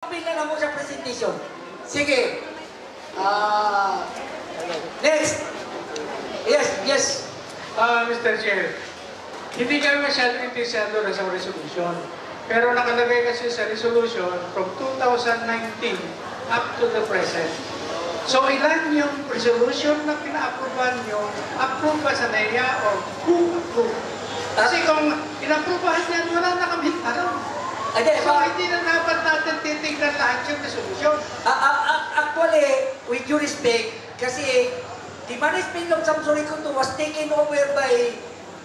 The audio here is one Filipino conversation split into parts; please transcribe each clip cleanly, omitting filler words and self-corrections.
Pila na mo sa presentation. Sige. Next. Yes. Mr. Chair, hindi kami masyadong interesado na sa resolution. Pero nakalagay kasi sa resolution from 2019 up to the present. So ilan yung resolution na pina-approval nyo? Approve ba sa NAIA or who approve? Kasi kung in-approvehan yan, wala na kami tanong. So hindi na dapat natin titignan lahat yung resolution. Actually, with due respect, kasi the management of Samsung Ikuto was taken over by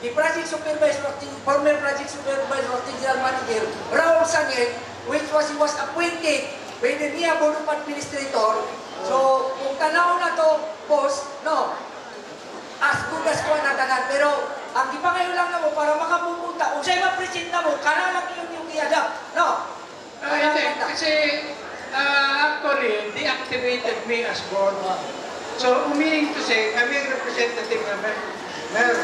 the project supervisor, former project supervisor of the general manager, Raul Sangel, which was appointed by the NIA Board of Administrator. So, kung tanaw na to, boss, no, as good as kuha na tanan. Pero, ang ipangayo lang na mo, para makapupunta, kung sa'yo ma-present na mo, kana lang yung i-adapt, no? Hindi, kasi actually, deactivated me as board. So, meaning to say, kami ang representative na mayor.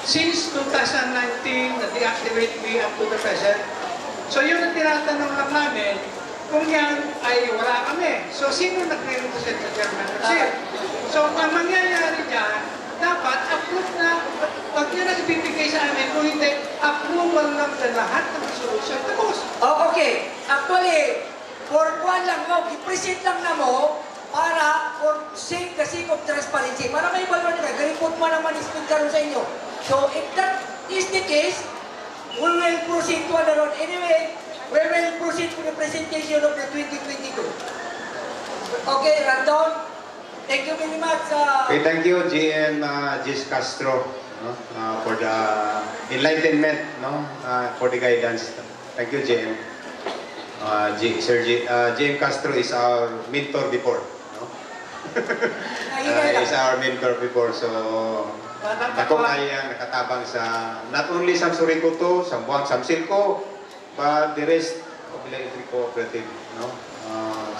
Since 2019, na-deactivate me up to the present. So, yun ang tinatanong lang namin, kung yan ay wala kami. So, sino nagre-represent sa chairman? So, ang mangyayari dyan, dapat approve na, pag yun ang ibibigay sa amin, kung hindi, approval lang sa lahat ng resolution. Tapos. Oh, okay. Actually, for one lang mo, i-present lang na mo, para for the sake of transparency. Para may balon nila, garipot mo naman i-speak karon sa inyo. So, if that is the case, we will proceed to another one. Anyway, we will proceed to the presentation of the 2022. Okay, Randon. Thank you very much. Okay, thank you, GM Jis Castro, for the enlightenment, for the guidance. Thank you, GM. GM Castro is our mentor before. Is our mentor before, so ako ay nakatabang sa not only Samsung Ikuto, Sambuang Samsilco, but the rest of the electric cooperative.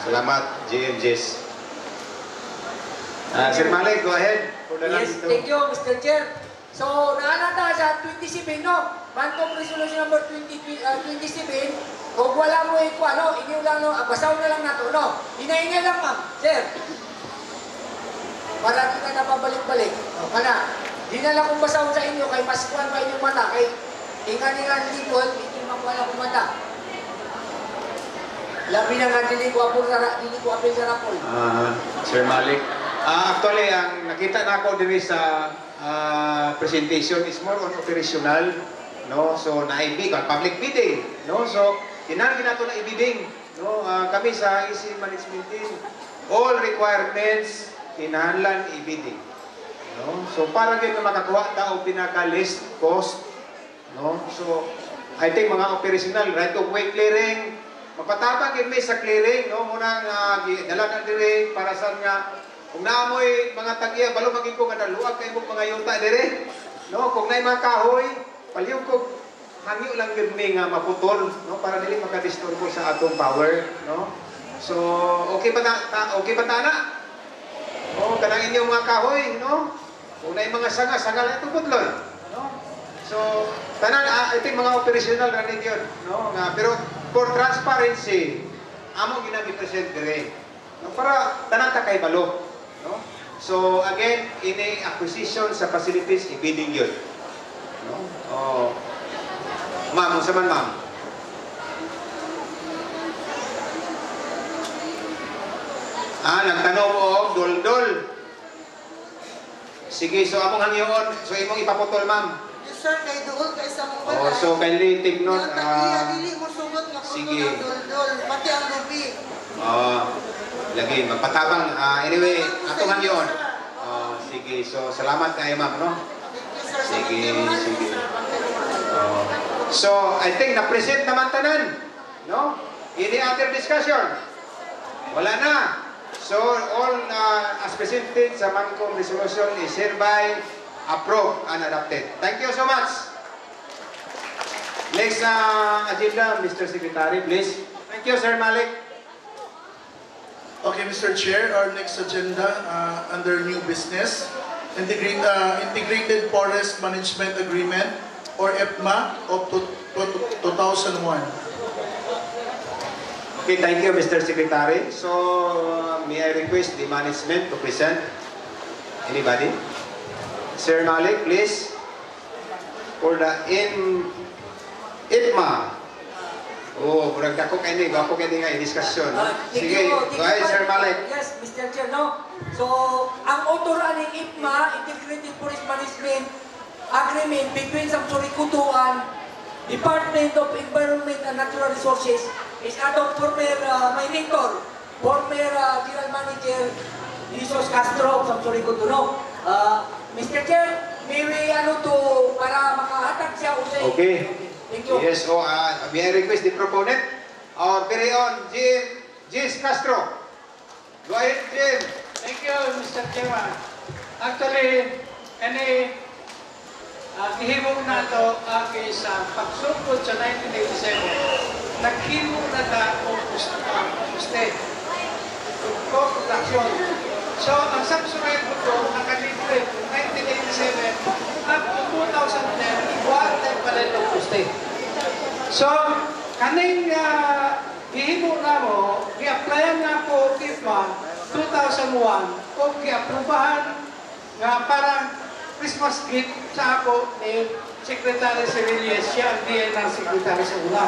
Salamat, GM Jis. Sir Malik, go ahead. Yes, thank you, Mr. Chair. So, naanata sa 27, no? Bantong resolution number 27, kung wala mo ito, inyo lang, basaw na lang nato, no? Hinahinga lang, ma'am. Sir, para kita na pabalik-balik. Kana, di na lang kung basaw sa inyo, kay maskuan ba inyong mata, kay ingan-ingan dito, hindi makuha kong mata. Labi na nga, dili ko apil sa rapol. Sir Malik. Actually, ang nakita na ako din sa presentation is more on operational, no? So, naibig, public bidding, no? So, kinahanglan nato na ibiding, no? Kami sa EC Management Team, all requirements, kinahanglan ibiding, no? So, para kayo makakuha tao pinaka-list cost, no? So, I think mga operational, right of way clearing, mapatabang may sa clearing, no? Muna dalagan dire para sa nga kung naamoy mga tagya, balo maging ko nga naluag kayo mga yuta dire. No? Kung naay mga kahoy, palihog ko hangyo lang yun nga maputol, no? Para dili makadisturbo sa atong power. No? So, okay ba na? No? Kanang inyong mga kahoy, no? Kung naay mga sanga na ito putlol. No? So, tanan, I think mga operational na rin yun. No? Pero, for transparency, amo ginami-present dire. No? Para tanan ta kay balo. No? So, again, ini acquisition sa facilities, ibidding yun. No? Ma'am, unsa man ma'am? Nagtanong o, dol-dol. Sige, so among hangyoon, so imong ipaputol ma'am. Yes sir, kay dool, kay sa mong balay. So kindly take note. Dili mo sugot nga sige. Dol-dol, pati ang lubi. Lagi, magpatabang. Anyway, atong hangyoon. Sige, so salamat kayo ma'am, no? Sige. So, I think na-present naman tanan, no? Any other discussion? Wala na. So, all as presented sa Mangkong resolution is hereby approved and adopted. Thank you so much. Next agenda, Mr. Secretary, please. Thank you, Sir Malik. Okay, Mr. Chair, our next agenda under new business, Integrated Forest Management Agreement or EPMA of 2001. Okay, thank you, Mr. Secretary. So, may I request the management to present? Anybody? Sir Malik, please. For the ITMA. Oh, murag dako kayo ni, gwapo kayo nga i-discussion. Sige, go ahead, Sir Malik. Yes, Mr. Chair, no? So, ang author ng ITMA, Integrated Forest Management Agreement between Samsorikuto and Department of Environment and Natural Resources is atong former, my mentor, former General Manager Jesus Castro of Samsorikuto, no? Mr. Chair, may ano to, para makahatag siya usay. Okay. Thank you. Yes, so may I request the proponent? Very on, Jis Castro. Go ahead, Jim. Thank you, Mr. Chairman. Actually, gihimong na ito sa pagsugod sa 1987, naghimong na ito o puste, co-production. So, ang Samsonite po ito, nakalibre 1987 up to 2010, igual na pala ito puste. So, kaning gihimo na mo, gi-applyan na po IFMA 2001 o gi-aprobahan nga parang Christmas gift sa ako ni Secretary Cirilles, siya ang DNR Secretary sa una.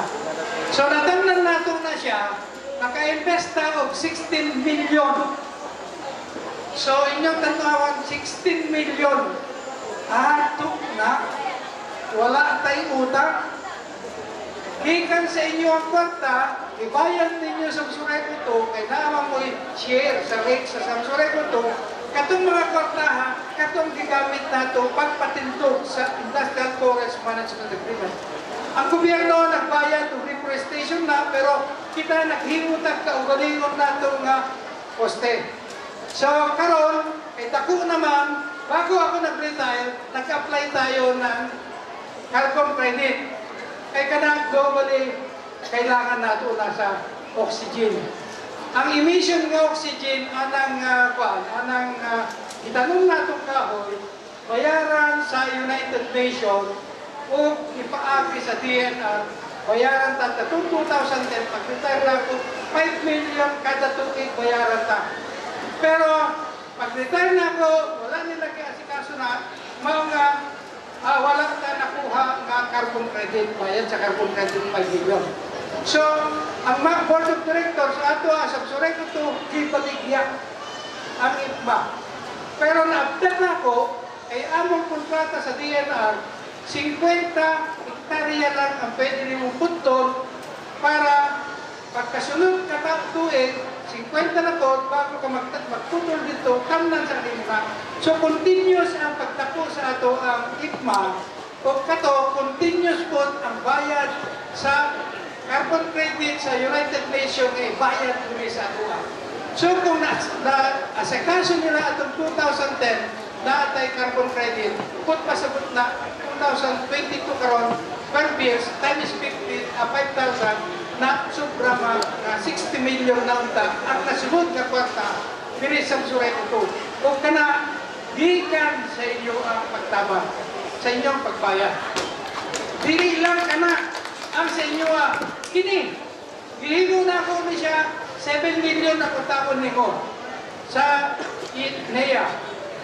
So, natamnan nato na siya, naka-invest na of 16 million. So, inyong tanawan, 16 million. Ato na, wala tayong utang. Gikan sa inyo ang kwarta, ibayan ninyo sa Samsoreko ito, kay naman mo share sa rate sa Samsoreko ito, katong mga kwarta ha, katong gigamit nato pagpatindog sa Industrial Forest Management Agreement. Ang gobyerno nagbayad ng reforestation na, pero kita naghimutag kaugalingon nato nga poste. So karon, kay dako naman, bago ako nag-retire, nag-apply tayo ng carbon credit. Kay kanang globally, kailangan nato na sa oxygen. Ang emission ng oxygen, anang itanong natong kahoy, bayaran sa United Nations o ipaagi sa DNR, bayaran ta katong 2010, pag-retire na ako, 5 million kada tuig bayaran ta. Pero, pag-retire na ako, wala nila kaasikaso na, mga wala ka nakuha nga carbon credit, bayad sa carbon credit 5 million. So, ang mga board of directors, ato Samsoreko ito, gibaligya ang IFMA. Pero na-update na ako, ay among kontrata sa DNR, 50 hektarya lang ang pwede rin putol para pagkasunod tuig, 50 na to, bago ka magputol dito, kamnan sa IFMA. So, continuous ang pagtapo sa ato ang IFMA, o kato, continuous po ang bayad sa carbon credit sa United Nations ay bayad kami sa ato. So, kung asikaso nila atong 2010, na atay carbon credit, put pasabot na 2022 karon, 12 years, times 5,000, na sobra na 60 million na unta ang nasunod na kwarta diri sa Samsoreko ito. Kung kana, gikan sa inyo ang pagtabang, sa inyong pagbayad. Dili lang kana ang sa inyo kini. Gihimo na ako ni siya 7 million na kutapon ni ko sa NEA.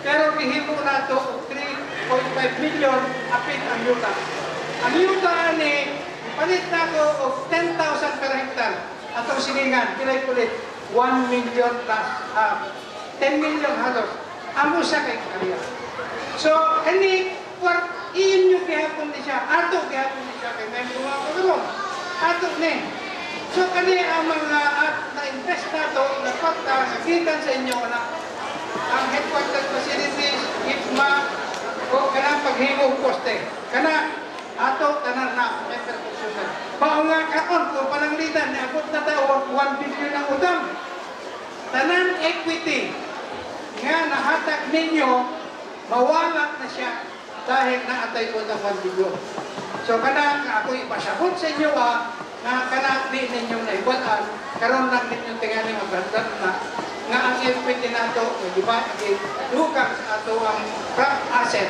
Pero gihimo na to 3.5 million apit ang yuta. Ang yuta ni palit na ko of 10,000 per hektar. Atong siningan, kilay pulit, 1 million plus, 10 million halos. Amo siya kay kariya. So, kani, iyon yung gihapon ni siya, ato gihapon ni siya, kay may mga pagulong. Ato ni. So, kani ang mga na-invest na to, nagpata, nagitan sa inyo na ang headquarters facilities, IFMA, o kanang paghimong poste. Kana, ato, tanan na, may perkusyonan. Bao nga kaon, kung pananglitan, naabot na tayo 1 billion ang utang. Tanan equity, nga nahatag ninyo, mawala na siya dahil naatay ko ng 1 billion. So, kana, ako ipasabot sa inyo, na kana di ninyong naibalaan, karon lang ninyong tingali magbandan na nga ang equity nato, di ba, lukang sa ato ang prop asset,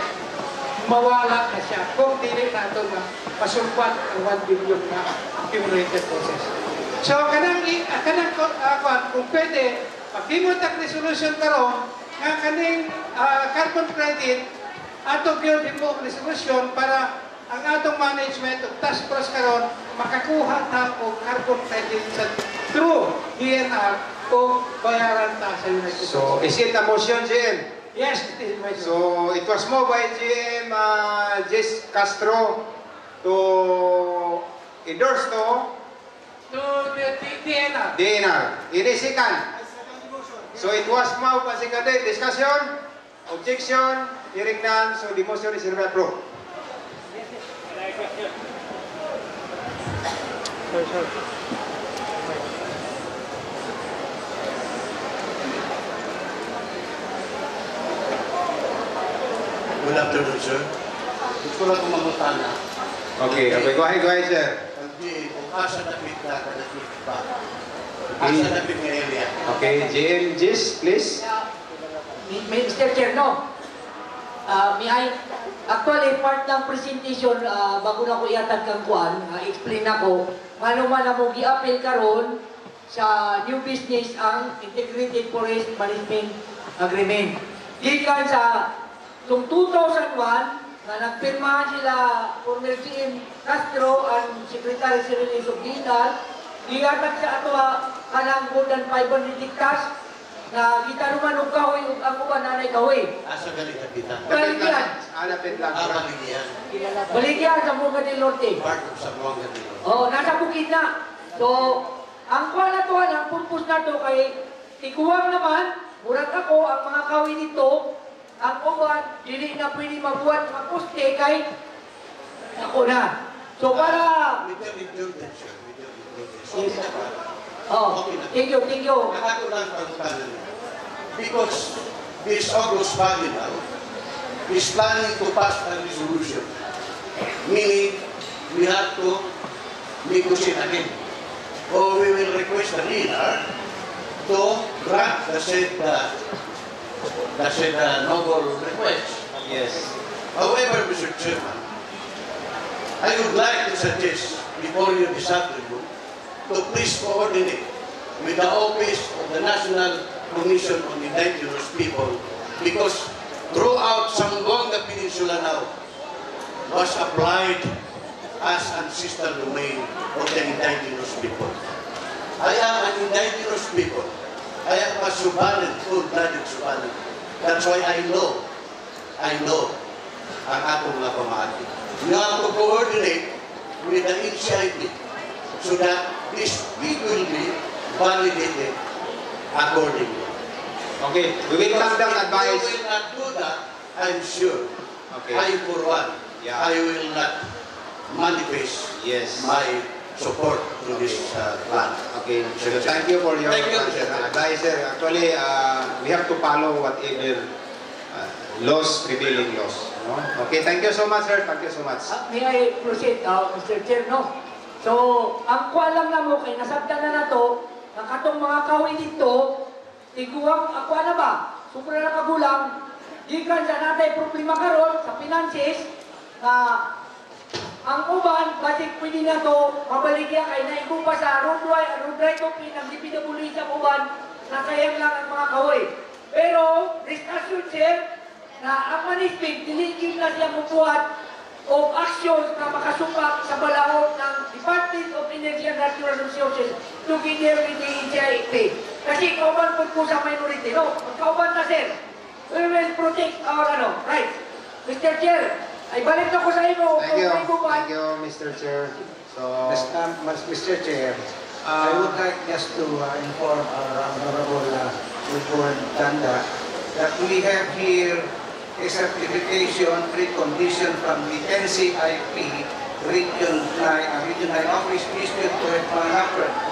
mawala na siya kung dili nato na pasumpat ang 1 billion na accumulated process. So, kung pwede, pag-imot ang resolution karon, nga kaning carbon credit, atong yun mo resolution para ang atong management of task force karon makakuha ta og carbon credit sa through DNR o bayaran ta sa United States. So, is it a motion, GM? Yes, it is my So, it was moved by GM Jess Castro to endorse to the DNR. DNR. It is second. So, it was moved by seconded. Discussion? Objection? Hearing none. So, the motion is approved. Good afternoon, sir. Gusto ko lang kumamutan na. Okay, go ahead, sir. Hindi, kung asa na pita ka na pa. Asa na pita area. Okay, GM Jess, please. Mr. Chair, no. Actually, part ng presentation, bago na ko iatag kang kuan, explain ako, manuman na mo gi-appeal karon sa new business ang Integrated Forest Management Agreement. Gikan sa noong 2001, na nagpirmahan sila former GM Castro and Secretary Cyril Subdinar, gigatag sa ato kanang more than 500 hectares na kita naman og kahoy ug ang uban nanay kahoy. Asa galing na pita. Baligyan. Alapit lang. Baligyan. Baligyan sa Buga del Norte. Part of Zamboanga dito. Oh, nasa bukid na. So, ang kuha na to, ang purpose na to kay tikuwang naman, murag ako, ang mga kahoy nito, ang uban, dili na pwede mabuhat mapuste kay ako na. So, para... With your indulgence, sir. With your indulgence. Yes. Okay na ba? Oh, thank you, thank you. Ako lang pagkalan. Because this August Valley now is planning to pass a resolution. Meaning, we have to negotiate again. Or we will request the leader to grant the said noble request. Yes. However, Mr. Chairman, I would like to suggest before you this afternoon to please coordinate with the Office of the National Commission on Indigenous People because throughout Zamboanga Peninsula now was applied as ancestral domain of the indigenous people. I am an indigenous people. I am a Subalan, full-blooded Subalan. That's why I know ang atong nga pamaati. We have to coordinate with the NCIP so that this will be validated accordingly. Okay, we will come down advice. If you will not do that, I'm sure, Okay. I for one, Yeah. I will not manifest Yes. my support to this plan. Okay, so thank you for your Thank you, sir. advice, sir. Actually, we have to follow whatever laws, prevailing laws. No? Okay, thank you so much, sir. Thank you so much. May I proceed, Mr. Chair, no? So, ang kuha lang na mo, kay nasabtan na to, ang katong mga kahoy dito, tiguang, ako na ba? Supra na kagulang, gikan sa natay problema karon sa finances, ang uban, basig pwede na to, mabaligya kay naigo pa sa road right of ang DPWD sa uban, nasayang lang ang mga kahoy. Pero, rest assured, sir, na ang management, diligim na siya mubuhat o actions na makasupak sa balaod ng Department of Energy and Natural Resources together with the NCIP. Kasi kauban po sa minority, no? Kauban na, sir. We will protect our rights. Mr. Chair, ay balik na ko sa imo. Thank you, Mr. Chair. So, Mr. Chair, I would like just to inform our Honorable Lord Tanda that we have here a certification precondition from the NCIP Region 9 Office District to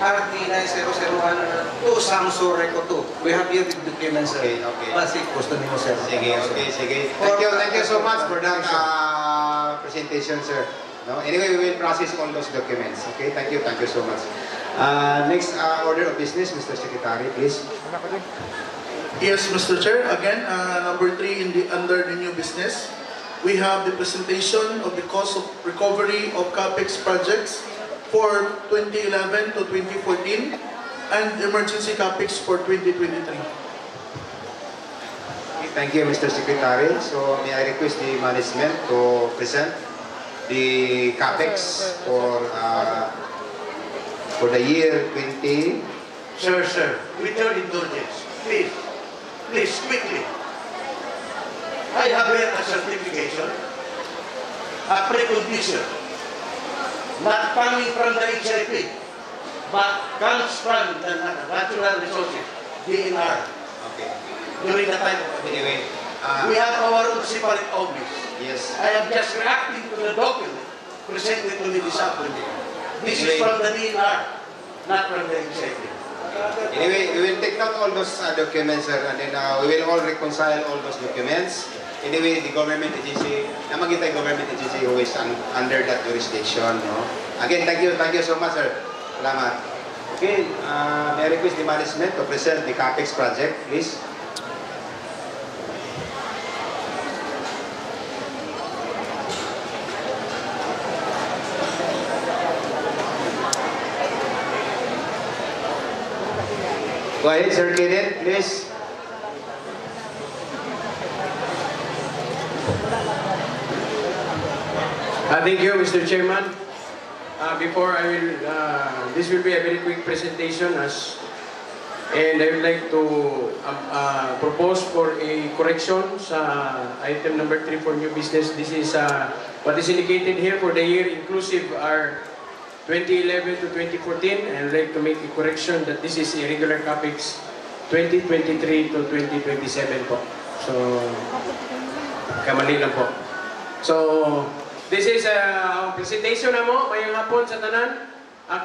RD 9001 to Samso Reco 2. We have here the documents. Okay. Basic gusto niyo, sir. Sige. Thank you so much for that presentation, sir. No? Anyway, we will process all those documents. Okay, thank you so much. Next order of business, Mr. Secretary, please. Yes, Mr. Chair. Again, number 3 under the new business, we have the presentation of the cost of recovery of CAPEX projects for 2011 to 2014 and emergency capex for 2023. Thank you, Mr. Secretary. So, may I request the management to present the capex for the year 20. Sir, with your indulgence, please, quickly. I have here a certification, a precondition, not coming from the HIP, but comes from the Natural Resources, DNR. Okay. During the time of Anyway, we have our own separate office. yes. I am just reacting to the document presented to me this afternoon. This is from the DNR, not from the executive. Anyway, we will take down all those documents, sir, and then we will all reconcile all those documents. Anyway, the government agency, namang kita government agency who is under that jurisdiction, no? Again, thank you so much, sir. Salamat. Okay, may I request the management to present the CAPEX project, please. Go ahead, Sir Kenneth, please. Thank you, Mr. Chairman. Before I will, this will be a very quick presentation and I would like to propose for a correction sa item number 3 for new business. This is what is indicated here for the year inclusive are 2011 to 2014, and I'd like to make a correction that this is irregular CAPEX 2023 to 2027 po. So, kamali lang po. So, this is ang presentation na mo, mayong hapon sa tanan.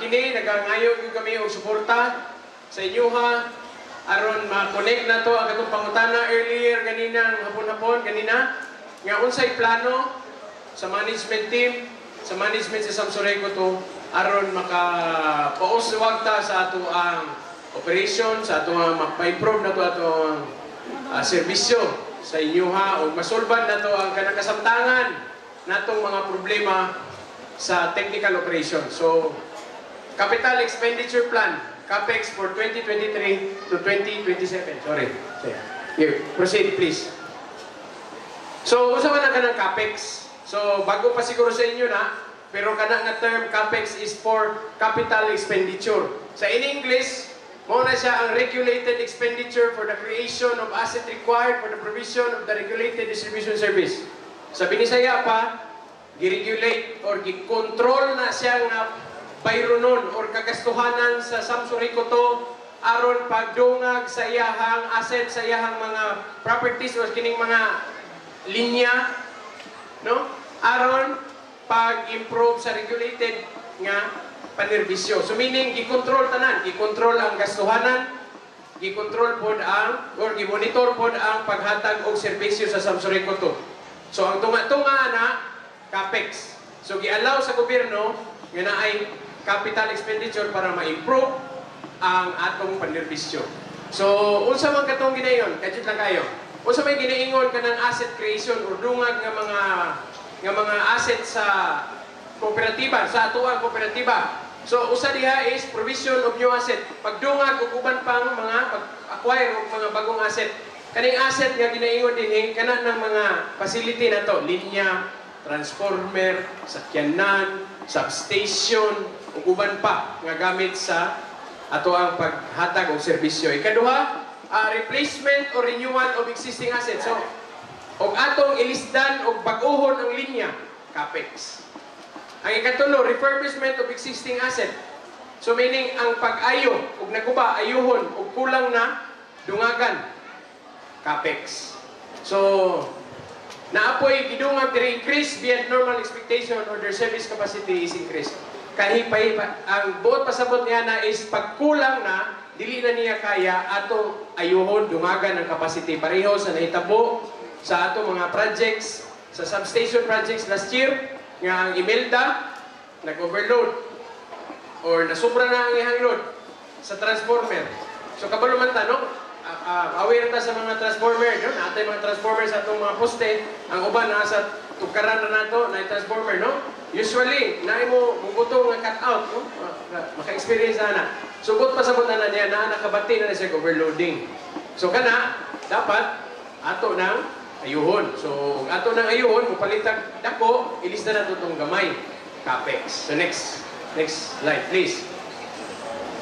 Kini, nagangayo yung kami og suporta sa inyo ha. Aron ma-connect na to ang katong pangutana earlier ganina, hapon-hapon, ganina. Nga unsay plano sa management team, sa management sa Samsoreco to, aron makapauswag ta sa ato ang operation, sa ato ang ma-improve na to ato ang serbisyo sa inyo ha, o masolban na to ang kanakasamtangan natong mga problema sa technical operation. So, capital expenditure plan, CAPEX for 2023 to 2027. Sorry. Here, proceed please. So, usa man ang kanang CAPEX. So, bago pa siguro sa inyo na, pero kanang nga term CAPEX is for capital expenditure. Sa in English, mo na siya ang regulated expenditure for the creation of asset required for the provision of the regulated distribution service. Sa Binisaya pa, gi-regulate or gi-control na siya nga bayronon or kagastuhanan sa Samsoreco to aron pagdungag sa iyahang asset, sa iyahang mga properties or kining mga linya, no? Aron pag-improve sa regulated nga panerbisyo. So meaning, gi-control tanan, gi-control ang gastuhanan, gi-control pod ang, or gi-monitor pod ang paghatag og serbisyo sa Samsoreco to. So ang tunga-tunga na, CAPEX. So gi-allow sa gobyerno, nga na ay capital expenditure para ma-improve ang atong panerbisyo. So, unsa man katong ginayon, kadjut lang kayo. Unsa may ginaingon kanang asset creation or dungag nga mga asset sa kooperatiba, sa atuang kooperatiba. So, usa diha is provision of new asset. Pagdungag ug uban pang mga pag-acquire og mga bagong asset. Kaning asset nga ginaingon dinhi kana ng mga facility nato, linya, transformer, sakyanan, substation, ug uban pa nga gamit sa ato ang paghatag og serbisyo. Ikaduha, replacement or renewal of existing assets. So, og atong ilisdan og bag-ohon ang linya, CAPEX. Ang ikatulo, refurbishment of existing asset. So meaning ang pag-ayo og naguba, ayuhon og kulang na dungagan, CAPEX. So naapoy gidungag diri increase beyond normal expectation or their service capacity is increased. Kahipay ang buot pasabot niya na is pagkulang na dili na niya kaya atong ayuhon dungagan ang capacity pareho sa nahitabo sa atong mga projects, sa substation projects last year nga ang Imelda nag-overload or nasubra na ang ihang load sa transformer. So kabalo man ta, no? Aware ta sa mga transformer, no? Natay mga transformer sa atong mga poste, ang uban nasa tukaran na nato na transformer, no? usually, na mo bubuto nga cut out, no? Maka-experience na. Sugot pa sa buta na niya na nakabati na siya overloading. So kana, dapat ato nang ayuhon. So, ato nang ayuhon, mupalitag dako, ilista na itong gamay. CAPEX. So, next slide, please.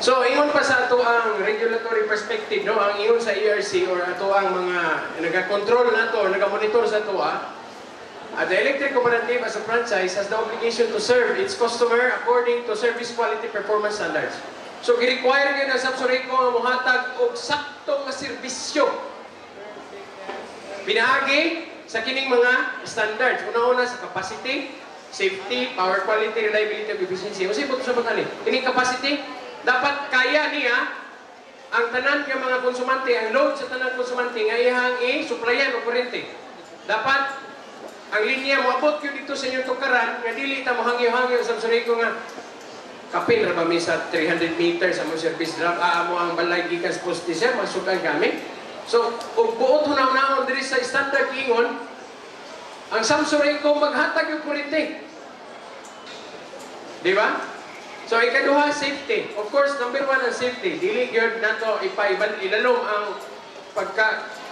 So, ingon pa sa ato ang regulatory perspective, no? Ang ingon sa ERC or ato ang mga nag-control na to, nag-monitor sa to, the electric cooperative as a franchise has the obligation to serve its customer according to service quality performance standards. So, gi-require kayo ng Samsurico ang muhatag og saktong nga serbisyo. Pinaagi sa kining mga standards. Una-una sa capacity, safety, power quality, reliability, and efficiency. Kasi ito sa mga kining capacity, dapat kaya niya ang tanan ng mga konsumante, ang load sa tanan konsumante, nga iyang i-supplyan o kurente. Dapat ang linya mo abot yun dito sa inyong tukaran, nga dili ta mo hangyo-hangyo sa Samsurico nga kapin ra ba mi sa 300 meters sa mo service drop, mo ang balay gikan sa poste siya, masukan kami. So, ug buot hunaw-naon diri sa standard ingon, ang Samsurico maghatag yung kurente. Di ba? So, ikaduha, safety. Of course, number one ang safety. Dili gyud nato ilalom ang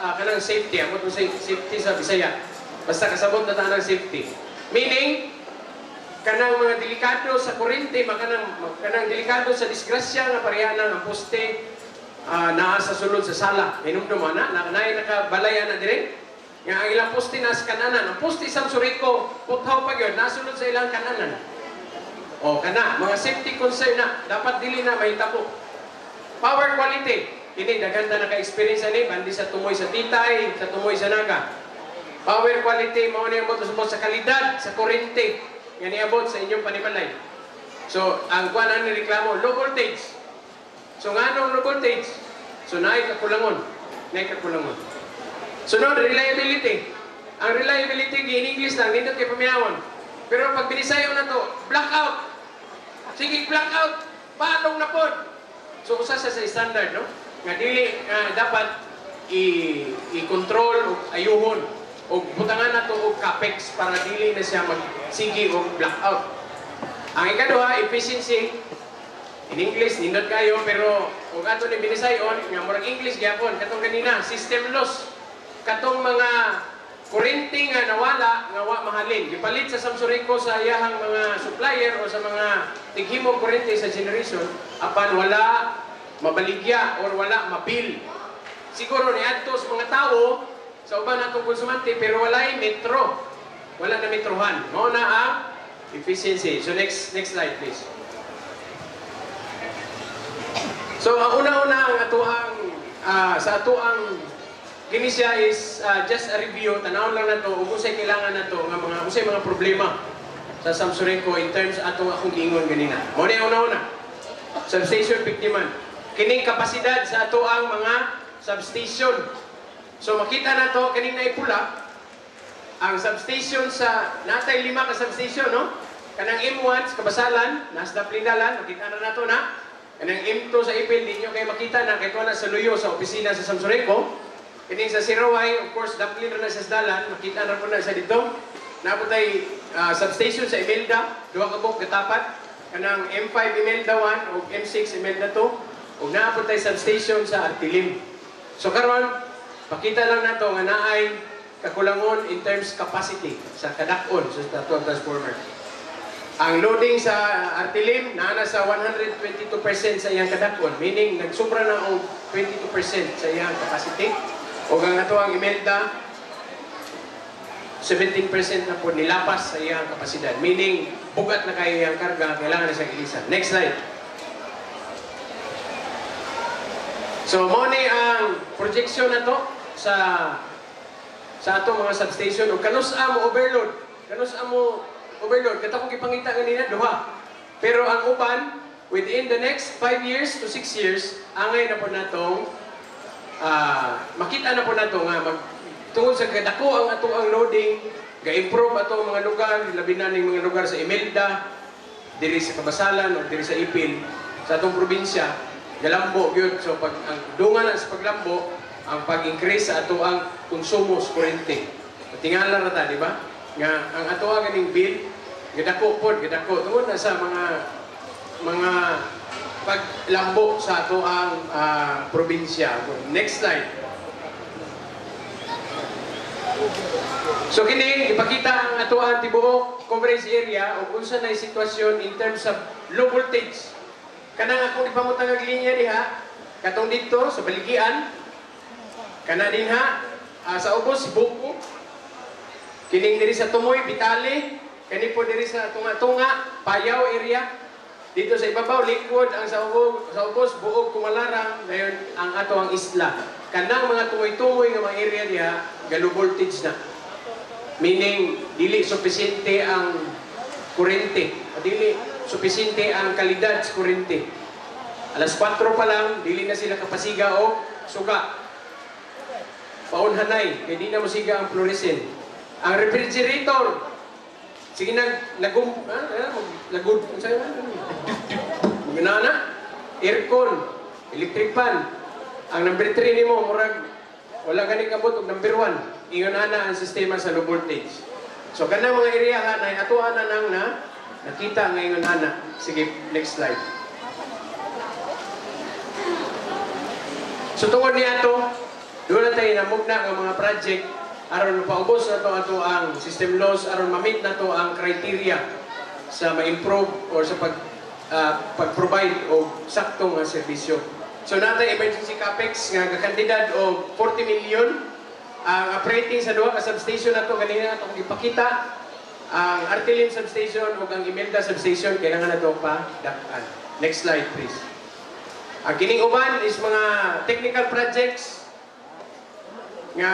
kanang safety. Amo to safety sa Bisaya. Basta kasabot na tanang safety. Meaning, kanang mga delikado sa kurente, kanang delikado sa disgrasya nga parehanan ang poste naa sa sulod sa sala. Hinumdum na nakabalaya na dire. Nga ang ilang poste nas kananan. Ang poste sa Samsurico, puthaw pa gyud nasulod sa ilang kananan. O kana, mga safety concern na dapat dili na mahitabo. Power quality. Kini daganda naka-experience ani bandi sa tumoy sa titay, sa tumoy sa naga. Power quality mao ni abot sa kalidad sa kurente. Nga niabot sa inyong panimalay. So, ang kuan ni reklamo, low voltage. So, nganong low voltage? So, naay kakulangon. Sunod, reliability. Ang reliability, in English lang, nindot kay paminawon. Pero pag binisayo na to, blackout. Sige, blackout. Palong na pod. So, usa sa standard, no? Nga dili, dapat i-control o ayuhon. O butangan na to o CAPEX para dili na siya magsigi o blackout. Ang ikaduha, efficiency. In English, nindot kayo, pero kung ato ni binisayon, nga murag English gyapon, katong kanina, system loss. Katong mga kurente nga nawala, nga wa mahalin. Gipalit sa Samsurico sa iyahang mga supplier o sa mga tighimong kurente sa generation, apan wala mabaligya or wala mabil. Siguro ni adto sa mga tao, sa uban natong konsumante, pero walay metro. Wala na metrohan. Mao na ang efficiency. So next slide please. So ang una-una ang sa atoang kini siya is just a review, tanawon lang nato ug unsay kailangan nato nga mga problema sa Samsurico in terms atong akong giingon ganina. Mao ni una-una. Substation 50 kining kapasidad sa atoang mga substation. So makita nato kaning naipula ang substation sa natay 5 ka substation, no? Kanang M1 sa Kabasalan, nasa Daplinalan, makita na nato na. Kanang M2 sa Ipil, di nyo kayo makita na, kahit wala sa Luyo, sa opisina sa Samsurico. Kining sa Siraway, of course, Daplin na sa Dalan, makita na po na sa dito. Naputay substation sa Imelda, 2 kabok katapat. Kanang M5 Imelda 1 o M6 Imelda 2. O naputay substation sa Artilim. So karon, pakita lang nato nga naay kakulangon in terms capacity sa kadakon sa transformer. Ang loading sa Artilim naana sa 122% sa iyang kadakon, meaning nagsubra na og 22% sa iyang capacity. O ang ato ang Imelda 17% na po nilapas sa iyang kapasidad, meaning bugat na kayo iyang karga, kailangan na siyang ilisan. Next slide. So mo ni ang projection na to sa atong mga substation o kanus-a mo overload. Kanus-a mo overload. Kata kong ipangita ganina, duha. Pero ang uban, within the next 5 years to 6 years, angay na po natong makita na po nato nga tungod sa kadako ang ato ang loading, ga-improve ato ang mga lugar, labi na ning mga lugar sa Imelda, diri sa Kabasalan o diri sa Ipil, sa atong probinsya, galambo gyud. So pag ang dungan sa paglambo, ang pag-increase sa ato ang konsumo sa kuryente. Tingala ra ta, di ba? Nga ang ato ang ganing bill Gidako tungod na sa mga paglambo sa ato ang probinsya. Next slide. So kini ipakita ang ato ang tibuok coverage area o unsa na sitwasyon in terms of low voltage. Kanang akong ipamutang ang linya diha katong dito sa Baligian, kana dinha sa ubos Buko, kining diri sa Tumoy, Bitali, kani po diri sa Tunga-Tunga, Payaw area. Dito sa ibabaw, likod ang sa ubos, Buog, Kumalarang, ngayon ang ato ang isla. Kanang mga tumoy-tumoy nga mga area diha, galo voltage na. Meaning, dili supisente ang kurente, dili supisente ang kalidad sa kurente. Alas 4 pa lang, dili na sila kapasiga o suga. Paunhanay, kaya di na musiga ang fluorescent. Ang refrigerator, sige nagud, aircon, electric fan. Ang number 3 nimo murag wala gani kabot og number 1. Ingon ana ang sistema sa low voltage. So kanang mga area na ato ana nang nakita ngayon ana. Sige, next slide. So tungod niya to, doon na tayo namugna ng mga project aron paubos na to ato ang system laws aron ma-meet na to ang criteria sa ma-improve or sa pag-provide o saktong nga serbisyo. So natay emergency capex nga kakandidad og 40 million. Ang operating sa duha ka substation nato ganina atong ipakita. Ang Artilin substation ug ang Imelda substation kailangan nato pa dak-an. Next slide please. Ang kining uban is mga technical projects nga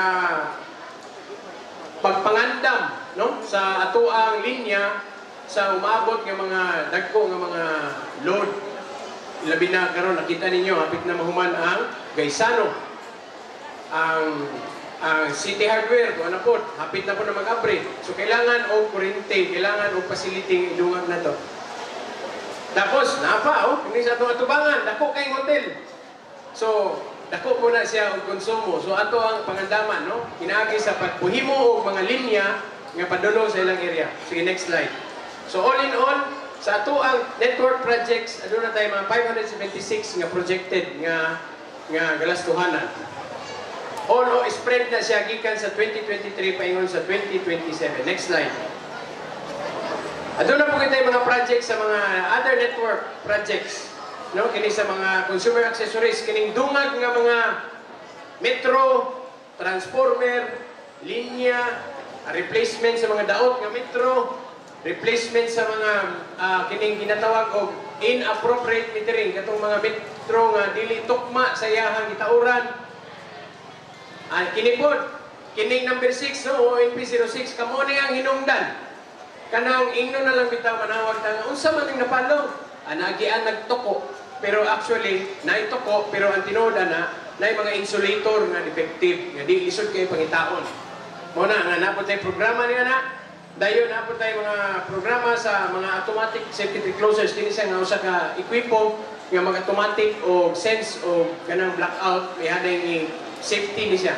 pagpangandam no sa ato ang linya sa umabot nga mga dagko nga mga load. Ilabi na karon nakita ninyo hapit na mahuman ang Gaisano. Ang City Hardware ko na po hapit na po na mag-upgrade. So kailangan og kuryente, kailangan og facility idungag na to. Tapos, napa, hindi sa itong atubangan, dako kayong hotel. So, dako po na siya ang konsumo. So, ato ang pangandaman, no? Inaagi sa pagpuhimo o mga linya nga padulong sa ilang area. Sige, next slide. So, all in all, sa ato ang network projects, ano na tayo mga 576 nga projected nga galastuhanan. All o spread na siya gikan sa 2023 paingon sa 2027. Next slide. Doon na po kita yung mga projects sa mga other network projects. No? Kini sa mga consumer accessories, kining dungag nga mga metro, transformer, linya, replacement sa mga daot nga metro, replacement sa mga kining ginatawag og inappropriate metering, katong mga metro nga dili tukma sa iyahang gitauran. Kini po, kining number 6, no? ONP 06, kamo ni ang hinungdan. Kanang ingno na lang bitaw manawag ta unsa man ning napalo anagian nagtoko pero actually naitoko pero ang tinuod na mga insulator nga defective nga di lisod kay pangitaon mo na nga napod tay programa niya na dayon napod tay mga programa sa mga automatic safety closers kini siya nga usa ka ekwipo nga mga automatic o sense o kanang blackout may haday safety ni siya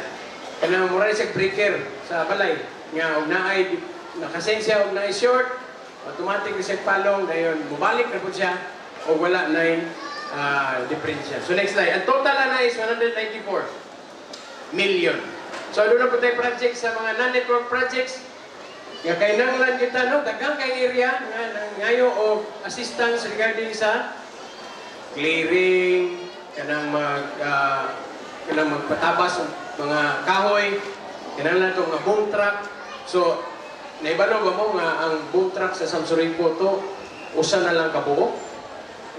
kanang mura siya breaker sa balay nga og naay nakasensya og na short automatic reset palong dayon mubalik na po siya o wala na yung diferensya. So next slide. Ang total na is 194 million. So doon na po tayo project sa mga non-network projects nga kailangan kita no daghang kay area nga ngayo o assistance regarding sa clearing kanang magpatabas mga kahoy kinahanglan itong mga boom truck. So naibalo ba mo nga ang boom truck sa Samsuri po to usa na lang kabuo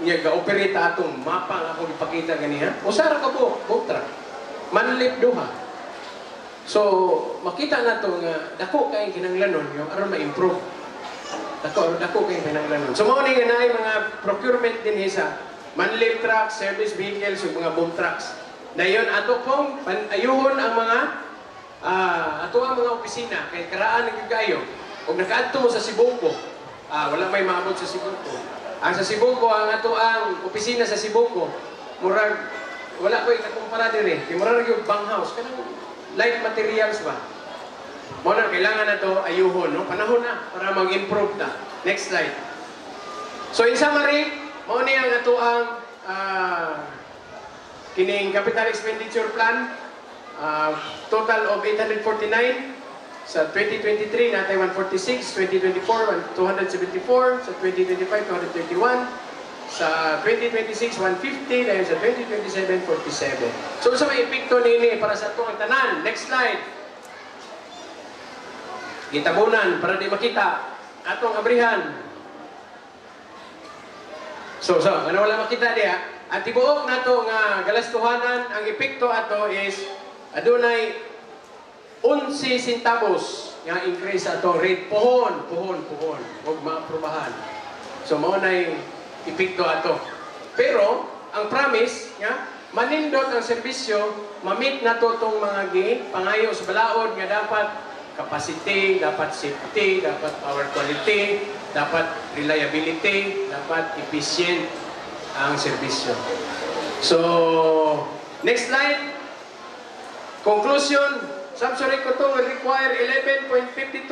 nga ga-operate atong mapa nga akong ipakita ganiha usa ra kabuo boom truck manlip duha. So makita na to nga dako kay kinahanglanon yung aron ma-improve dako kay kinahanglanon. So mao ni nga naay mga procurement din sa manlip truck, service vehicles ug mga boom trucks. Dayon ato pong ayuhon ang mga ato ang mga opisina kay karaan ng kagayo ug nakaadto mo sa Sibuko wala may maabot sa Sibuko ang sa Sibuko ang ato ang opisina sa Sibuko murag wala ko ikakumpara dire kay murag yung bang house kanang light materials ba mo na kailangan nato ayuhon no panahon na para mag-improve ta Next slide. So in summary, mao ni ang ato ang kining capital expenditure plan. Total of 849. Sa 2023, natay 146. 2024, 274. Sa 2025, 231. Sa 2026, 150. Dahil sa 2027, 47. So sa may epekto nini para sa itong tanan. Next slide. Gitabunan para di makita atong abrihan. So, ano wala makita diya? Ang tibuok nato nga galastuhanan, ang epekto ato is adunay 11 centavos nga increase ato rate pohon ug maaprubahan. So mao nay epekto ato. Pero ang promise nga manindot ang serbisyo, ma-meet nato tong mga pangayo sa balaod nga dapat capacity, dapat safety, dapat power quality, dapat reliability, dapat efficient ang serbisyo. So, next slide. Conclusion, Samsung Cotton will require 11.52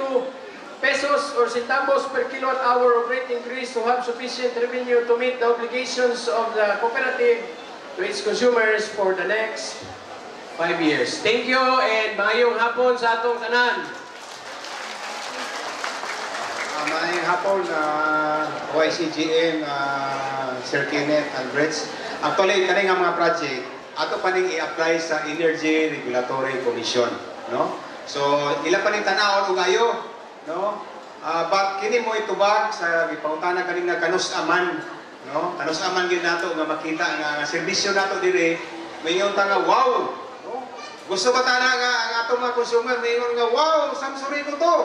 pesos or centavos per kilowatt hour of rate increase to have sufficient revenue to meet the obligations of the cooperative to its consumers for the next 5 years. Thank you and maayong hapon sa atong tanan. Maayong hapon, OICGM, Sir Kenneth Albrets. Actually, kani nga mga project, ato pa ning i-apply sa Energy Regulatory Commission, no? So, ila pa ning tanawon og ayo, no? But kini mo itubag sa gipangutana kanina kanus-aman, no? Kanus-aman gyud nato nga makita nga serbisyo nato diri, mayon ta nga wow. Gusto ba tana nga ang atong mga consumer mayon nga wow, Samsung ko to.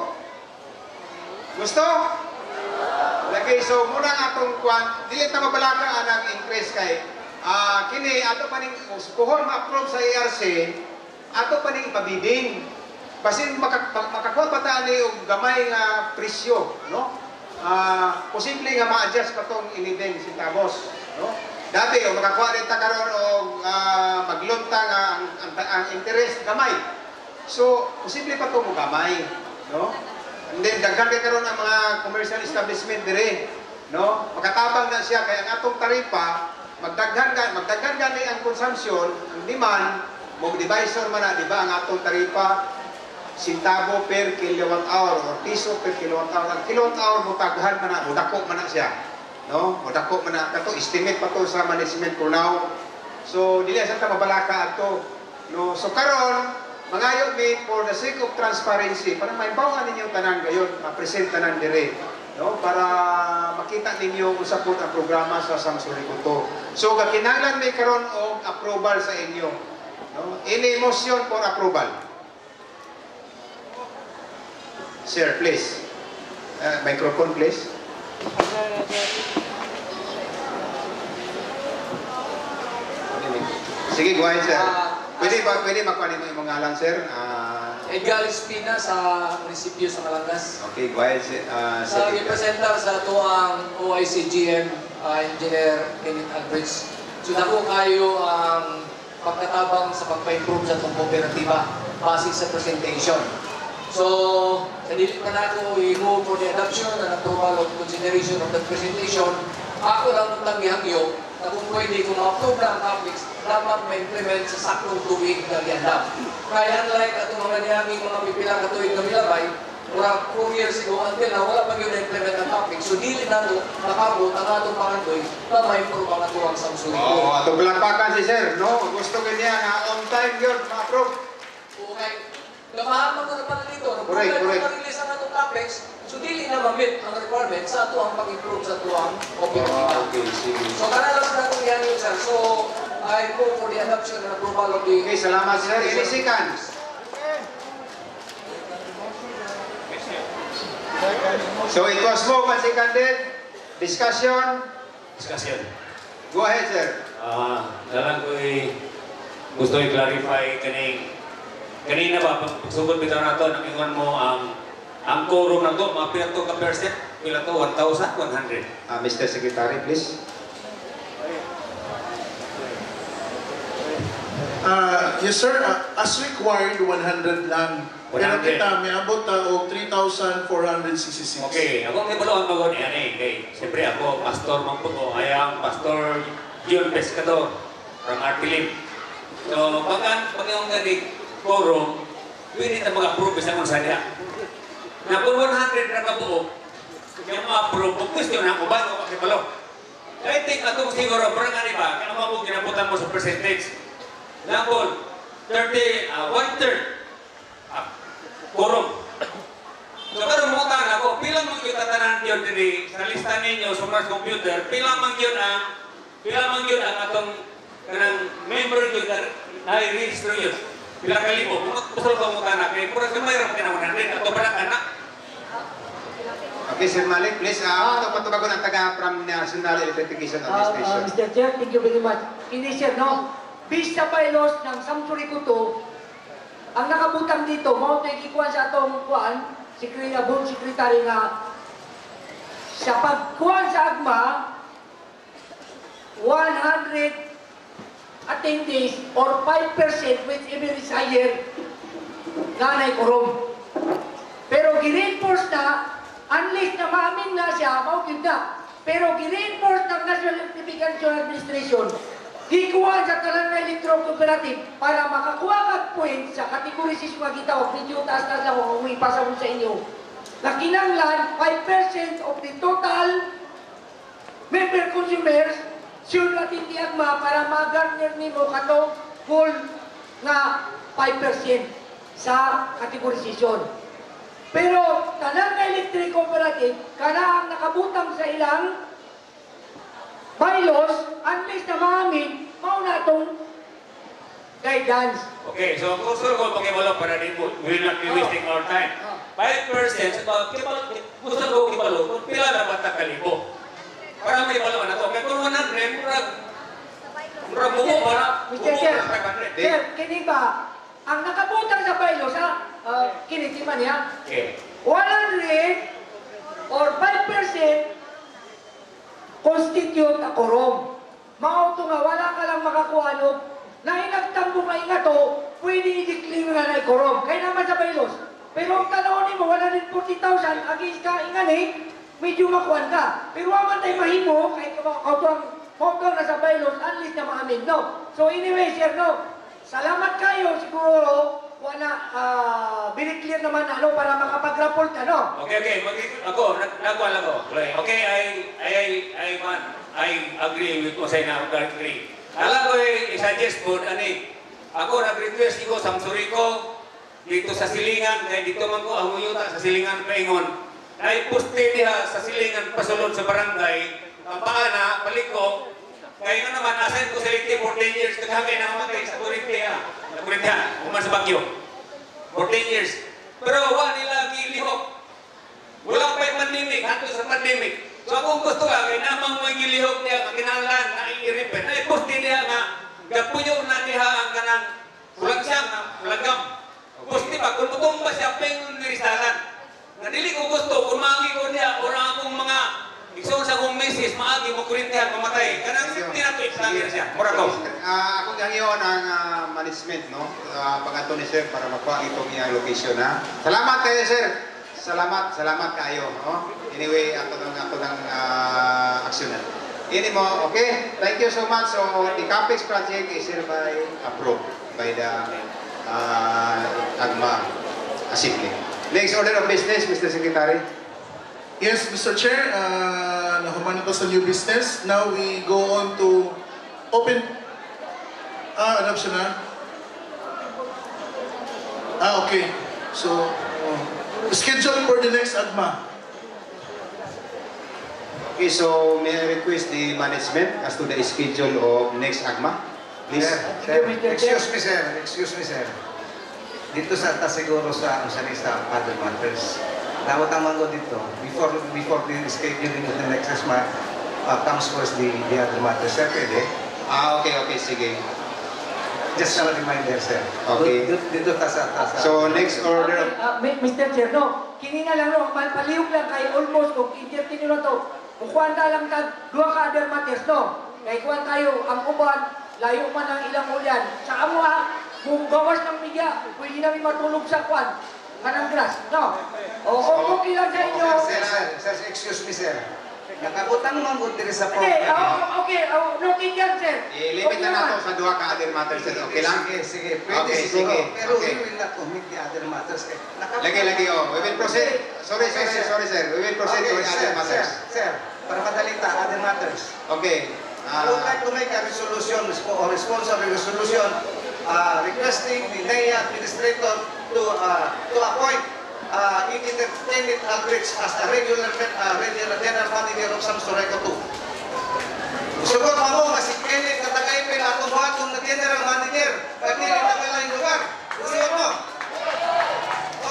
Gusto? Lagi so muna nga atong kwan, dili ta mabalaka anang increase kay kini ato pa ning kuhon ma-approve sa ERC, ato pa ning ipabiding. Basin makakuha pa ta ni og gamay nga presyo, no? Posible nga ma-adjust pa tong 11 centavos, no? Dati o makakuha rin ta karon og maglunta nga ang interest gamay. So, posible pa to mo gamay, no? And then daghan kay karon ang mga commercial establishment dire, no? Makatabang na siya kay ang atong taripa magdaghan gani ang consumption, ang demand mo divisor man na, di ba? Ang atong taripa centavo per kilowatt hour or piso per kilowatt hour. Ang kilowatt hour mo taghan man na, mo dako man na siya. No, o dako man na kato estimate pa to sa management for now. So dili sa ta mabalaka ato. No, so karon mangayo mi for the sake of transparency para maibawan ninyo tanan gayon, ma-present tanan dire, no, para makita ninyo usa pud ang programa sa Samsung Cotton. So kakinahanglan mi karon og approval sa inyo. No, any motion for approval. Sir, please. Microphone please. Sige, go ahead, sir. Pwede makuha mo yung mga ngalan, sir? Edgar Espina sa munisipyo sa Malangas. Okay, go ahead, sir. Sa representative sa ito ang OICGM, Engineer Kenneth Albrets. So dako kayo ang pagkatabang sa pagpa-improve sa itong kooperatiba base sa presentation. So, sa dili pa na ako i-move for the adoption and approval of consideration of the presentation, ako lang itang gihangyo na kung pwede kung ma-approve na ang topics, dapat ma-implement sa saktong tuwig na giandam. Kaya unlike itong mga niyaming mga pipilang katuwig na milabay, mura 4 years ago until na wala pag yun na-implement ang topic. So, dili na ito nakabot ang atong pangandoy na ma-improve ang atuwang Samsung. Oo, atong palakpakan si sir, no? Gusto ganyan na on time yun, ma-approve. Okay. Gamahan mo na pala dito. Correct. Nag-release ang atong topics, so dili na ma-meet ang requirement sa atuang pag-improve sa atuang operativa. Okay, sige. So, kanalang na itong yan yun, sir. So, I go for the adoption and approval of the... Okay, salamat, sir. Any seconds? So, it was moved and seconded. Discussion? Discussion. Go ahead, sir. Dalang ko gusto i-clarify kanina ba, pagsugod bitaw na ito, nakingon mo ang quorum na ito, mga pila to ka percent, pila to, 1,100. Mr. Secretary, please. Yes sir, as required 100 lang. Pero 100. kita may abot og 3,466. Okay, ako may balon mag yan kay siyempre ako pastor man po ko, ayang pastor John Pescador from Artilim. So pag yung gani quorum, pwede na mag-approve sa kung sadya. Na kung 100 na kabuo, yung ma-approve, kung gusto na ako ba, ako kasi balo. Kaya think atong siguro, parang nga ba, kaya mo ginaputan mo sa percentage. Langkol, 1/3 quorum. So karon mo ta ako, pila man gyud tatanan gyud diri sa lista ninyo sa mga computer, pila man gyud ang atong kanang member gyud na i-register gyud. Pila ka libo, kusol ka mo tanan kay pura sa mayroon ka na 100 ato para kana. Okay, Sir Malik, please. Patubagon ang taga from National Electrification Administration. Mr. Chair, thank you very much. Hindi sir, no? Based sa bylaws ng Samsuri Kuto, ang nakabutang dito, mao tay gikuan sa atong kuan, board secretary nga sa pagkuan sa agma 100 attendees or 5% whichever is higher nanay quorum. Pero gi-reinforce na unless na maamin na siya, maugid na. Pero gi-reinforce ng National Electrification Administration gikuha sa talang na electro-cooperative para makakuha ka point sa category 6 nga gitawag, medyo taas na sa kung ipasa mo sa inyo. Na kinanglan, 5% of the total member consumers should natin tiagma para mag-garner nimo katong full na 5% sa categorization. Pero talang na electric cooperative, kana ang nakabutang sa ilang bylaws, unless na maamin, mauna itong guidance. Okay, so gusto ko pakibalo para di mo, we will not be wasting our time. 5%, gusto ko kibalo, kung pila dapat na kalibo. Para may balo na to. Kaya kung 100, murag bumo para, Mr. Chair, Sir, kini ba, ang nakabutang sa bylaws, kinitiman niya, okay. 100 or 5% constitute a quorum. Mao to nga wala ka lang makakuha no na inagtambo nga inga to, pwede i-declare nga na quorum. Kaya naman sa bylaws. Pero ang tanaw ni mo 140,000 against ka inga ni medyo makuan ka. Pero aman tayo mahimo kay kautuang na sa bylaws unless na maamin no. So anyway, sir no. Salamat kayo siguro wala bineclear naman ano para makapag-rapport ka no. Okay. Ako nagkuan ako. Okay, I agree with mo sa ina, agree. Alam ko i-suggest po ani. Ako nag-request ko Samsuri ko dito sa silingan kay dito man ko ang uyuta sa silingan paingon. Ay poste diha sa silingan pasulod sa barangay. Ang paana paliko kay nga naman assign ko sa elective for 10 years kagami na mamatay sa Corinthia. Sa Corinthia, kuman sa Bagyo. For 10 years. Pero wala nila gilihok. Walang pa'y pandemic, hanto sa pandemic. So akong gusto lang, kay namang may gilihok niya, kinahanglan na i-repair. Na i-post niya nga, gapuyo na niya ang kanang ulagsang, ulagam. Post niya, kung mutumba siya, pengon nirisalan. Nadili ko gusto, kung maagi ko niya, orang akong mga ikson sa akong misis, maagi mo kurintihan, mamatay. Kanang tinapit lang siya. Mura ko. Ako ngayon ang management, no? Pag-ato ni Sir para makuha itong iyang location, ha? Salamat kayo, Sir. Salamat kayo, no? Anyway, ato ng aksyonan. Ini mo, okay? Thank you so much. So, the CAPEX project is hereby approved by the AGMA Assembly. Next order of business, Mr. Secretary. Yes, Mr. Chair, nahuman ito sa new business. Now we go on to open adoption na. Okay. So, schedule for the next AGMA. Okay, so may I request the management as to the schedule of next AGMA? Please. Sir, excuse me, sir. Dito sa siguro sa lista of other matters. Dapat ang manggo dito, before the scheduling of the next AGMA, comes first the other matters. Sir, pwede? Okay, sige. Just a reminder, sir. Okay. Dito sa. So, next order of... Mr. Chair, no, kini nga lang no, palihog lang kay almost kung entertain nyo na to, kukuhan ta lang tag, duha ka other matters, no? Kay kuhan tayo, ang uban, layo man ang ilang ulyan. Sa amo ha, kung gawas ng media, pwede namin matulog sa kwan. Kanang glass, no? O okay lang sa inyo. Sir, excuse me, sir. Nakabutang man ko diri sa Hindi, program. okay, noted yan, sir. I-limit na nato sa duha ka other matters, sir. Okay lang? Sige, pwede Okay, siguro. sige. Pero Okay. we will not commit the other matters. Lagi, oh. We will proceed. Sorry, sir. We will proceed Okay, to other matters. Sir, para madalita, other matters. Okay. I would like to make a resolution or responsible resolution requesting the NAIA administrator to appoint Engineer Kenneth Aldrich as the regular general manager of Samsoreco 2. Sugod mo nga si Kenneth katagay pila atong buhaton na general manager. Pati na kailang lugar. Sugod mo.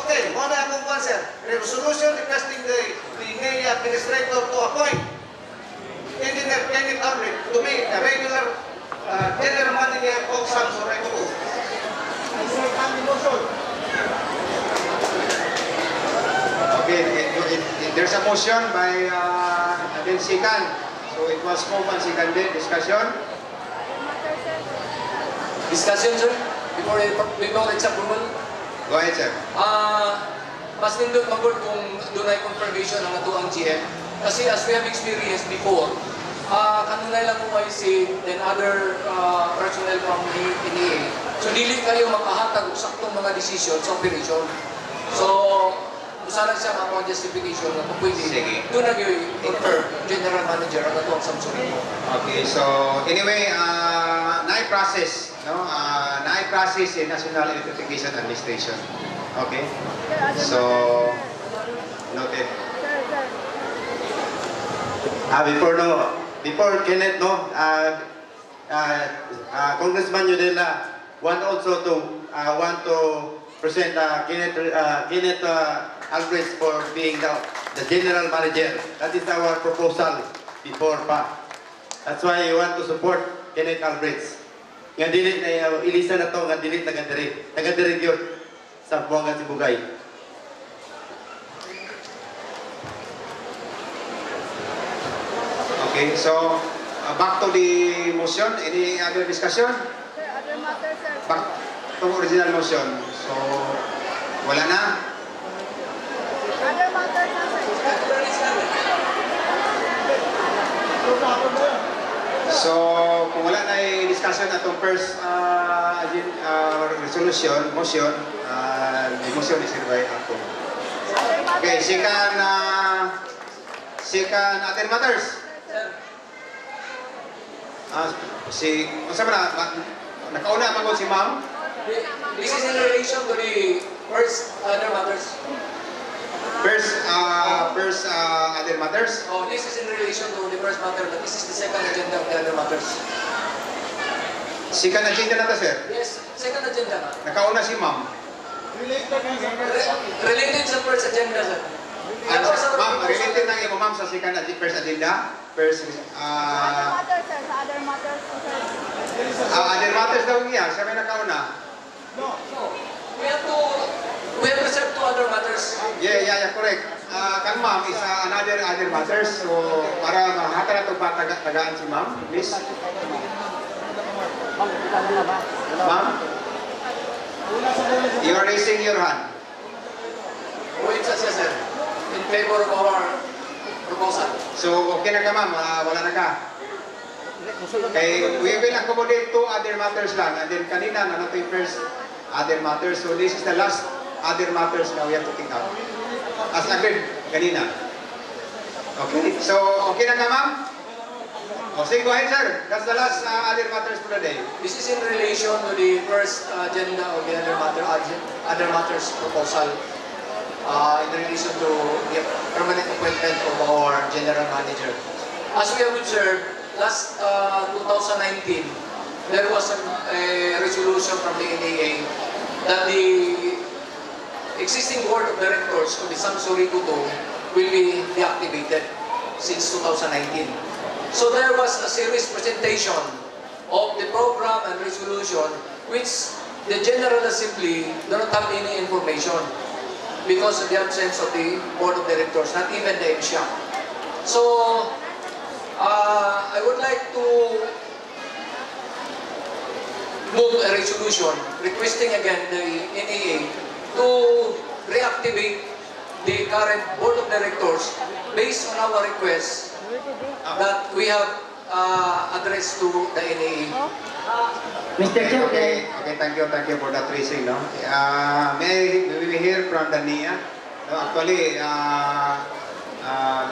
Okay, muna akong kwan, sir. Resolution requesting the NAIA administrator to appoint Engineer Kenneth Aldrich to be the regular general manager of Samsoreco 2. Okay, there's a motion by Adel Sikan. So it was moved and seconded. Discussion? Discussion, sir, before its approval. Go ahead, sir. Mas nindot magod kung doon ay confirmation ang ato ang GM. Kasi as we have experienced before, kanunay lang mo si then other personnel from the NEA. So dili kayo makahatag og saktong mga decision sa operation. So usalan siya mga justification na kung pwede. Sige. Doon nag-confirm general manager ang ato ang Samsung. Okay, so anyway, na-process, no? Na-process in National Electrification Administration. Okay? So, noted. Before Kenneth, Congressman Yudela want to present Kenneth Aldrich for being the general manager. That is our proposal before pa. That's why we want to support Kenneth Aldrich. Nga dili na ilisa na to, nga dili taga-diri yun sa Buanga Sibugay. Okay, so back to the motion. Any other discussion? Back to original motion. So, wala na. So, kung wala na discussion atong first resolution, motion, the motion is hereby approved. Okay, second other matters. Nakauna man si ma'am? This is in relation to the first other matters. First other matters? Oh, this is in relation to the first matter, but this is the second agenda of the other matters. Second agenda na to, sir? Yes, second agenda na. Nakauna si ma'am? Related sa first agenda, sir. Ma'am, related na yung ma'am sa first agenda? First, Other matters, sir. other matters daw niya, siya may nakauna. No. We have reserved two other matters. Yeah, correct. Kan ma'am is other matters. So, para mahata na itong tagaan si ma'am, please. Ma'am? You are raising your hand. Wait, sir. In favor of our proposal. So, okay na ka ma'am, wala na ka. Okay, we will accommodate two other matters lang. And then kanina, na ito yung first other matters. So, this is the last other matters na we have to take out. As agreed, kanina. Okay, so okay na ka ma'am? O, sige, go ahead sir. That's the last other matters for the day. This is in relation to the first agenda of the other matters proposal in relation to the permanent appointment of our general manager. As we have observed, last 2019, there was a resolution from the NEA that the existing board of directors of the Samsurico 2 will be deactivated since 2019. So there was a serious presentation of the program and resolution which the General Assembly do not have any information because of the absence of the board of directors, not even the MSHA. So I would like to move a resolution requesting again the NEA to reactivate the current board of directors based on our request that we have addressed to the NEA. Mr. Chair, Okay, thank you for that raising, no? May we hear from the NIA? No, actually,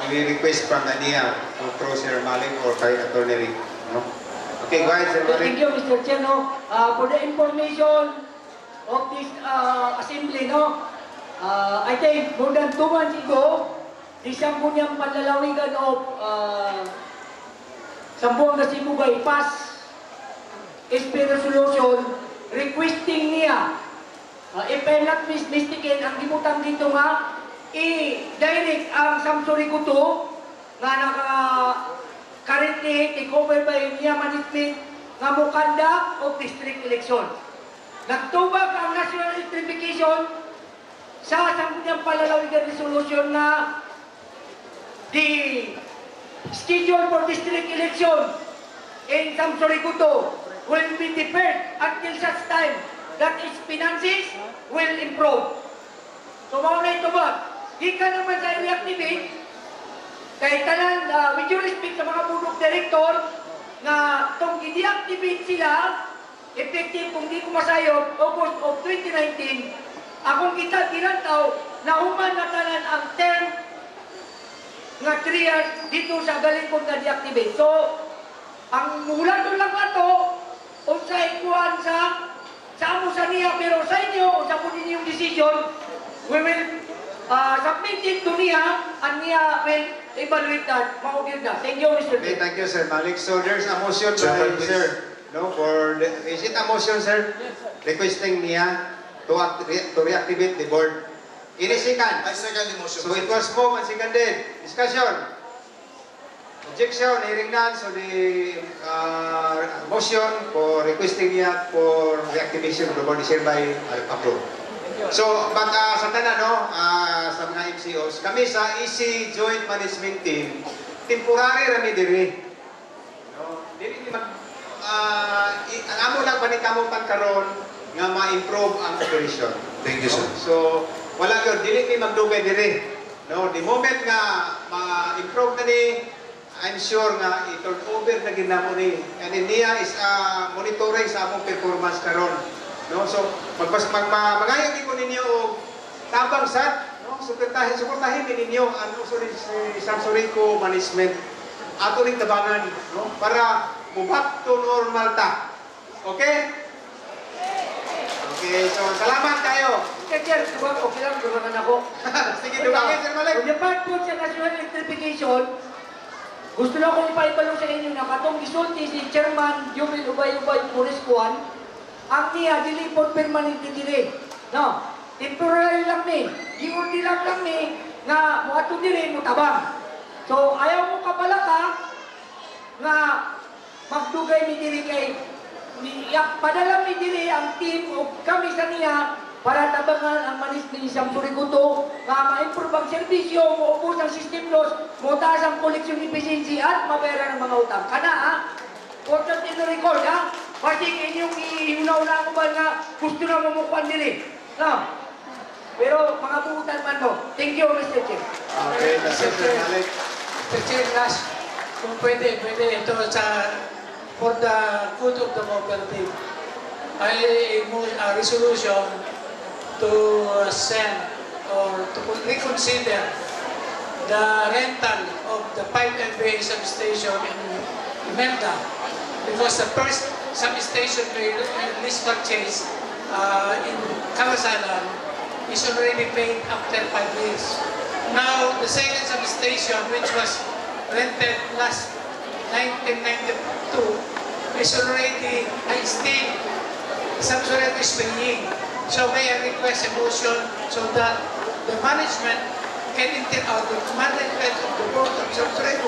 may we request from the NIA to throw Sir Malik or kay Attorney Rick, no? Okay, go ahead, Sir Malik. thank you, Mr. Chair. No? For the information of this assembly, no? I think more than 2 months ago, di Sambunyang Panlalawigan of Sambuanga Sibugay passed SP resolution requesting niya, if I'm not mistaken, ang gibutang dito nga, i-direct ang Samsuri Kuto nga currently take over by niya management nga mo conduct of district election. Nagtubag ang national electrification sa Sambunyang Panlalawigan resolution na the schedule for district election in Samsuri Kuto will be deferred until such time that its finances will improve. So, mauna ito ba? Di ka naman sa reactivate, kahit tanan, with due respect sa mga board of director, na itong i-deactivate sila, effective kung di ko masayop, August of 2019, akong kita gilantaw na human na tanan ang term nga 3 years dito sa galingkod na deactivate. So, ang mula doon lang ato, o sa ikuan sa amo sa niya, pero sa inyo, o sa po ninyong decision, we will submit it to niya, and niya will evaluate that. Maugil na. Thank you, Mr. Okay, thank you, Sir Malik. So there's a motion by Sir, no, is it a motion, Sir? Yes, sir. Requesting niya to reactivate the board. Ini second. I second the motion. So it was moved and seconded. Discussion. Objection, hearing none. So the motion for requesting niya for reactivation of the board is hereby approved. So, but sa tanan, no, sa mga MCOs, kami sa EC Joint Management Team, temporary rami diri. No, dili ni mag ang amo lang panikamutan karon nga ma-improve ang operation. Thank you, sir. So, wala gyud dili ni magdugay diri. No, the moment nga ma-improve na ni, I'm sure nga i-turn over na ginamo ni. And niya is monitoring sa among performance karon. No, so magayon ko ninyo tabang sad, no, suportahin ninyo ang uso ni Samsurico management ato ring tabangan, no, para mo back to normal ta. Okay? Okay, so salamat kayo. Sir, okay lang, dumangan ako. Sige, dumangin, Sir Malik. Kung yung part po sa national electrification, gusto lang akong ipaibalong sa inyo na katong gisulti si Chairman Jumil Ubay-Ubay Puriskuan, ang niya dili po permanente dire. No, temporary lang ni. Giordi lang ni nga mo ato dire mo tabang. So ayaw mo kabalaka nga magdugay mi dire kay padala mi dire ang team o kami sa niya para tabangan ang management ni Samsuri Kuto nga ma-improve ang serbisyo, mo ubos ang system loss, mo taas ang collection efficiency at mabayaran ang mga utang. Kana ha? Important in the record ha? Kasi inyong iunaw-una ko ba nga gusto na mamukuan nila. No? Pero mga buutan man mo. Thank you, Mr. Chair. Okay, Mr. Malik. Mr. Chair, last, kung pwede ito sa for the good of the cooperative. I move a resolution to send or to reconsider the rental of the 5 MVA substation in Melda, because the first substation we lease purchase in Kawasalan is already paid after 5 years. Now, the second substation, which was rented last 1992, is already still Samsuri is paying. So may I request a motion so that the management can the management of the board of Samsuri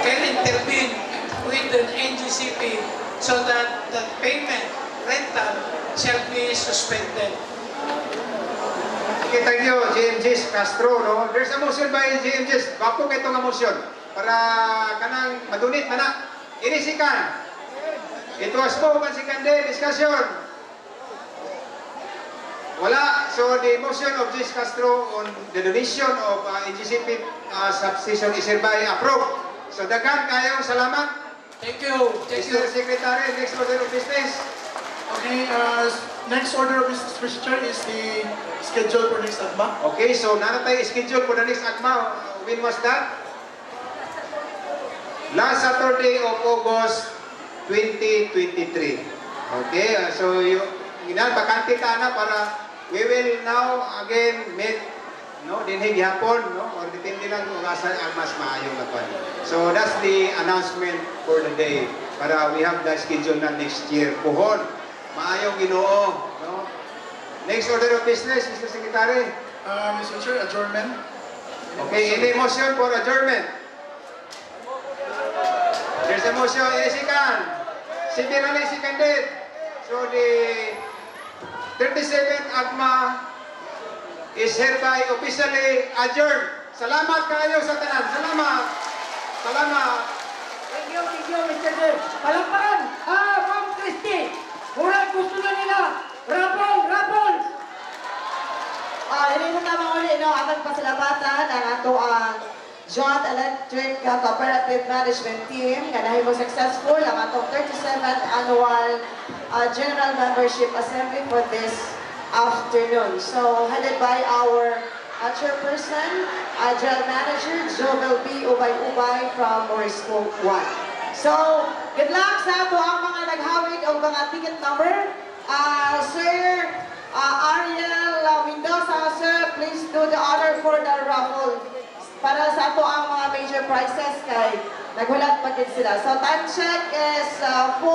can intervene with the NGCP so that the payment rental shall be suspended. Okay, thank you, GMGs Castro, no? There's a motion by GMGs. Bapo kayo itong motion para kanang madunit, mana. Inisikan. It was moved and seconded. Discussion. Wala. So the motion of Jis Castro on the donation of NGCP substation is hereby approved. So daghan kayong salamat. Thank you. Thank you. Mr. Secretary, next order of business. Okay, next order of business, Mr. Chair, is the schedule for next AGMA. Okay, so nana tayo schedule for the next AGMA. When was that? Last Saturday of August 2023. Okay, so yung bakante ka na para we will now again meet dinhi gihapon or depende lang kung asa ang mas maayong laban. So that's the announcement for the day para we have the schedule na next year. Puhon, maayong Ginoo, Next order of business, Mr. Secretary. Mr. Chair, adjournment. Okay, any motion for adjournment? There's a motion, isikan. Sindirali seconded. So the 37th AGMA is hereby officially adjourned. Salamat kayo sa tanan. Salamat. Salamat. Thank you, Mr. Chair. Palakpakan! Ma'am Christie! Murag gusto na nila! Rapol! Dili na tama uli, atang pasalamatan ang ato ang Joint Electric Cooperative Management Team nga nahimo successful ang atong 37th Annual General Membership Assembly for this afternoon. So, headed by our Chairperson, General Manager, Jovel B. Ubay-Ubay from Morisco 1. So, good luck sa ato ang mga naghawig o mga ticket number. Sir Ariel Mendoza, sir, please do the honor for the raffle para sa ato ang mga major prizes kay naghulat pa din sila. So, time check is 4